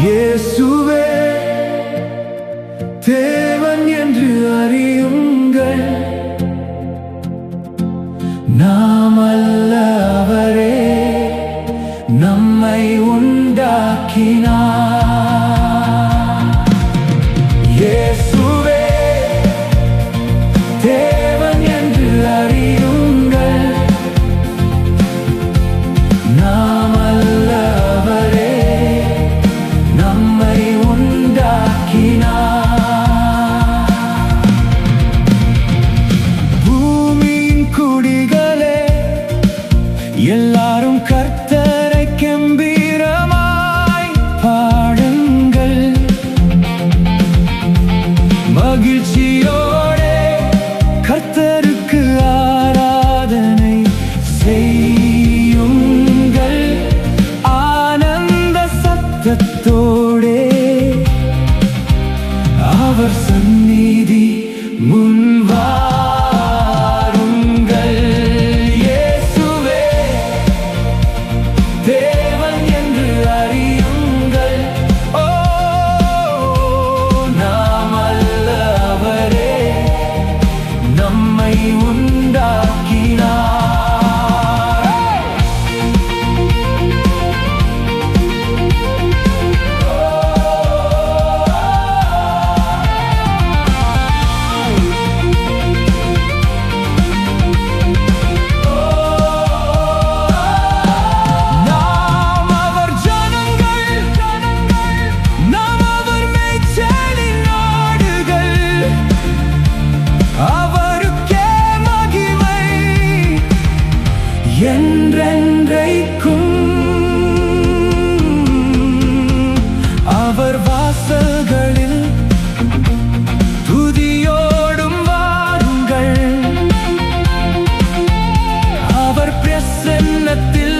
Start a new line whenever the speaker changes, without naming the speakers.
இயேசுவே தேவன் என்று அறியுங்கள், நாம் அல்ல அவரே நம்மை உண்டாக்கினார். இயேசுவே தேவன் என்று அறியுங்கள், நாம் அல்ல அவரே நம்மை உண்டாக்கினார். பூமியின் குடிகளே எல்லாரும் கர்த்தரை கம்பீரமாய் பாடுங்கள், மகிழ்ச்சியோடே கர்த்தருக்கு ஆராதனை செய்யுங்கள், ஆனந்த சத்தத்தோடே அவர் சந்நிதி முன்வாருங்கள். இயேசுவே தேவன் என்று அறியுங்கள், ஓ நாம் அல்ல அவரே நம்மை உண்டாக்கினார். என்றென்றைக்கும் அவர் வாசல்களில் துதியோடும் வாருங்கள், அவர் பிரசன்னத்தில்